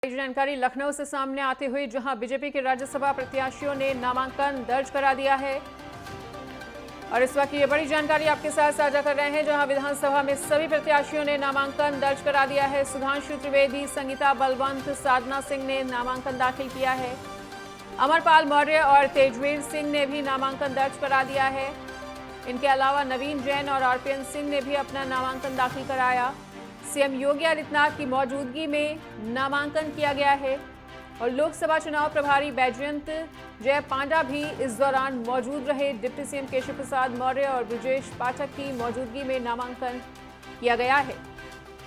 जानकारी लखनऊ से सामने आते हुए, जहां बीजेपी के राज्यसभा प्रत्याशियों ने नामांकन दर्ज करा दिया है। और इस वक्त ये बड़ी जानकारी आपके साथ साझा कर रहे हैं, जहां विधानसभा में सभी प्रत्याशियों ने नामांकन दर्ज करा दिया है। सुधांशु त्रिवेदी, संगीता बलवंत, साधना सिंह ने नामांकन दाखिल किया है। अमरपाल मौर्य और तेजवीर सिंह ने भी नामांकन दर्ज करा दिया है। इनके अलावा नवीन जैन और आरपीएन सिंह ने भी अपना नामांकन दाखिल कराया। सीएम योगी आदित्यनाथ की मौजूदगी में नामांकन किया गया है और लोकसभा चुनाव प्रभारी बैजयंत जय पांडा भी इस दौरान मौजूद रहे। डिप्टी सीएम केशव प्रसाद मौर्य और ब्रजेश पाठक की मौजूदगी में नामांकन किया गया है।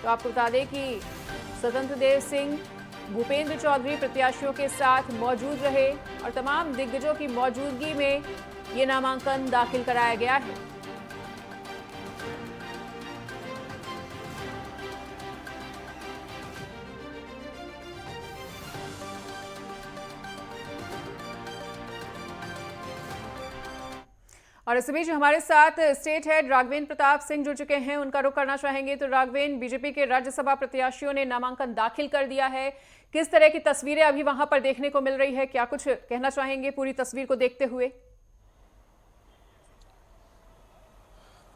तो आपको बता दें कि स्वतंत्र देव सिंह, भूपेंद्र चौधरी प्रत्याशियों के साथ मौजूद रहे और तमाम दिग्गजों की मौजूदगी में ये नामांकन दाखिल कराया गया है। और इस बीच हमारे साथ स्टेट हेड राघवेंद्र प्रताप सिंह जुड़ चुके हैं, उनका रुख करना चाहेंगे। तो राघवेंद्र, बीजेपी के राज्यसभा प्रत्याशियों ने नामांकन दाखिल कर दिया है, किस तरह की तस्वीरें अभी वहां पर देखने को मिल रही है, क्या कुछ कहना चाहेंगे पूरी तस्वीर को देखते हुए?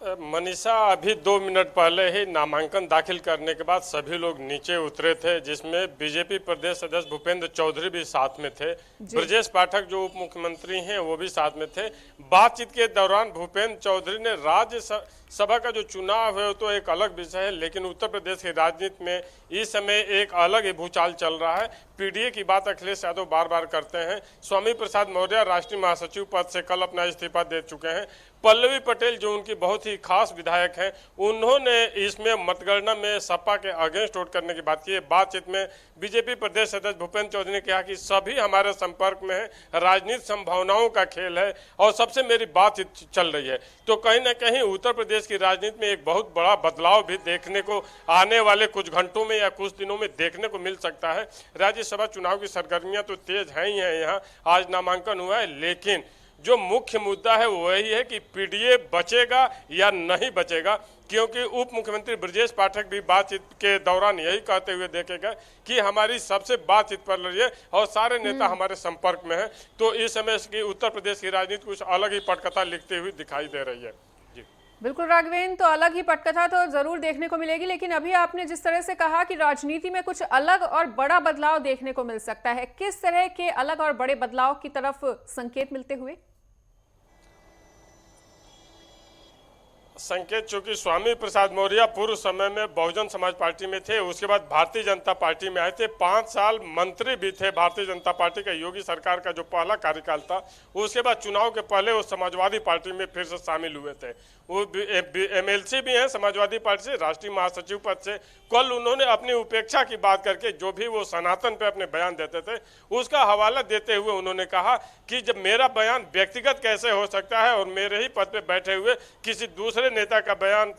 मनीषा, अभी 2 मिनट पहले ही नामांकन दाखिल करने के बाद सभी लोग नीचे उतरे थे, जिसमें बीजेपी प्रदेश अध्यक्ष भूपेंद्र चौधरी भी साथ में थे। ब्रजेश पाठक जो उप मुख्यमंत्री हैं वो भी साथ में थे। बातचीत के दौरान भूपेंद्र चौधरी ने राज्यसभा का जो चुनाव है तो एक अलग विषय है, लेकिन उत्तर प्रदेश की राजनीति में इस समय एक अलग ही भूचाल चल रहा है। पीडीए की बात अखिलेश यादव बार बार करते हैं। स्वामी प्रसाद मौर्य राष्ट्रीय महासचिव पद से कल अपना इस्तीफा दे चुके हैं। पल्लवी पटेल जो उनकी बहुत ही खास विधायक हैं, उन्होंने इसमें मतगणना में सपा के अगेंस्ट वोट करने की बात की है। बातचीत में बीजेपी प्रदेश अध्यक्ष भूपेंद्र चौधरी ने कहा कि सभी हमारे संपर्क में है, राजनीतिक संभावनाओं का खेल है और सबसे मेरी बातचीत चल रही है। तो कहीं ना कहीं उत्तर प्रदेश की राजनीति में एक बहुत बड़ा बदलाव भी देखने को आने वाले कुछ घंटों में या कुछ दिनों में देखने को मिल सकता है। राज्यसभा चुनाव की सरगर्मियां तो तेज हैं ही हैं। यहाँ आज नामांकन हुआ है, लेकिन जो मुख्य मुद्दा है वही है कि पीडीए बचेगा या नहीं बचेगा, क्योंकि उप मुख्यमंत्री ब्रजेश पाठक भी बातचीत के दौरान यही कहते हुए देखेगा कि हमारी सबसे बातचीत पर रही है और सारे नेता हमारे संपर्क में हैं। तो इस समय की उत्तर प्रदेश की राजनीति कुछ अलग ही पटकथा लिखते हुए दिखाई दे रही है। बिल्कुल राघवेंद्र, तो अलग ही पटकथा तो जरूर देखने को मिलेगी, लेकिन अभी आपने जिस तरह से कहा कि राजनीति में कुछ अलग और बड़ा बदलाव देखने को मिल सकता है, किस तरह के अलग और बड़े बदलाव की तरफ संकेत मिलते हुए? संकेत, चूंकि स्वामी प्रसाद मौर्य पूर्व समय में बहुजन समाज पार्टी में थे, उसके बाद भारतीय जनता पार्टी में आए थे, 5 साल मंत्री भी थे भारतीय जनता पार्टी का। योगी सरकार का जो पहला कार्यकाल था, उसके बाद चुनाव के पहले वो समाजवादी पार्टी में फिर से शामिल हुए थे। वो एमएलसी भी हैं समाजवादी पार्टी से, राष्ट्रीय महासचिव पद से। कल उन्होंने अपनी उपेक्षा की बात करके जो भी वो सनातन पे अपने बयान देते थे, उसका हवाला देते हुए उन्होंने कहा कि जब मेरा बयान व्यक्तिगत कैसे हो सकता है और मेरे ही पद पे बैठे हुए किसी दूसरे नेता का बयान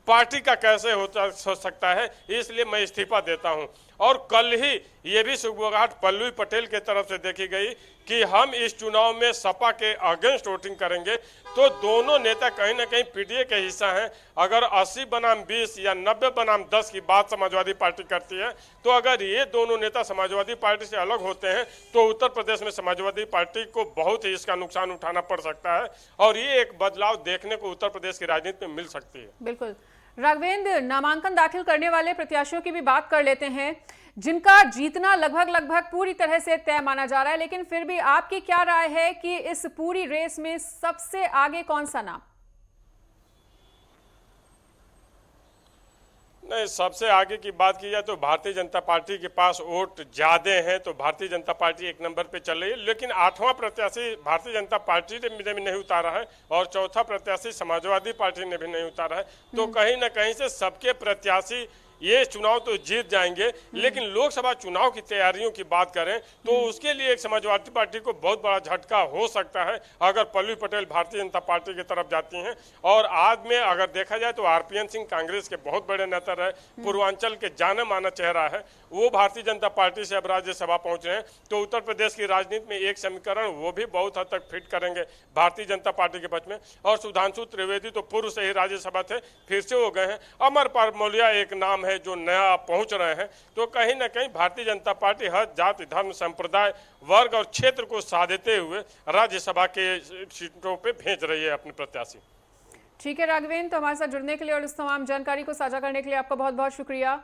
पार्टी का कैसे हो सकता है, इसलिए मैं इस्तीफा देता हूं। और कल ही ये भी सुगबुगाहट पल्लवी पटेल के तरफ से देखी गई कि हम इस चुनाव में सपा के अगेंस्ट वोटिंग करेंगे। तो दोनों नेता कहीं ना कहीं पीडीए के हिस्सा हैं। अगर 80 बनाम 20 या 90 बनाम 10 की बात समाजवादी पार्टी करती है, तो अगर ये दोनों नेता समाजवादी पार्टी से अलग होते हैं तो उत्तर प्रदेश में समाजवादी पार्टी को बहुत ही इसका नुकसान उठाना पड़ सकता है और ये एक बदलाव देखने को उत्तर प्रदेश की राजनीति में मिल सकती है। बिल्कुल राघवेंद्र, नामांकन दाखिल करने वाले प्रत्याशियों की भी बात कर लेते हैं, जिनका जीतना लगभग पूरी तरह से तय माना जा रहा है, लेकिन फिर भी आपकी क्या राय है कि इस पूरी रेस में सबसे आगे कौन सा नाम? नहीं, सबसे आगे की बात की जाए तो भारतीय जनता पार्टी के पास वोट ज्यादा हैं, तो भारतीय जनता पार्टी 1 नंबर पे चल रही है। लेकिन 8वां प्रत्याशी भारतीय जनता पार्टी ने भी नहीं उतारा है और चौथा प्रत्याशी समाजवादी पार्टी ने भी नहीं उतारा है। तो कहीं ना कहीं से सबके प्रत्याशी ये चुनाव तो जीत जाएंगे, लेकिन लोकसभा चुनाव की तैयारियों की बात करें तो उसके लिए एक समाजवादी पार्टी को बहुत बड़ा झटका हो सकता है अगर पल्लवी पटेल भारतीय जनता पार्टी की तरफ जाती हैं। और आज में अगर देखा जाए तो आरपीएन सिंह कांग्रेस के बहुत बड़े नेता रहे, पूर्वांचल के जाने माना चेहरा है, वो भारतीय जनता पार्टी से अब राज्यसभा पहुंच रहे हैं। तो उत्तर प्रदेश की राजनीति में एक समीकरण वो भी बहुत हद तक फिट करेंगे भारतीय जनता पार्टी के पक्ष में। और सुधांशु त्रिवेदी तो पूर्व से ही राज्यसभा थे, फिर से हो गए हैं। अमरपाल मौर्य एक नाम है है, जो नया पहुंच रहे हैं, तो कहीं ना कहीं भारतीय जनता पार्टी हर जाति धर्म संप्रदाय वर्ग और क्षेत्र को साधते हुए राज्यसभा के सीटों पे भेज रही है अपने प्रत्याशी। ठीक है राघवेंद्र, तो हमारे साथ जुड़ने के लिए और इस तमाम जानकारी को साझा करने के लिए आपका बहुत बहुत शुक्रिया।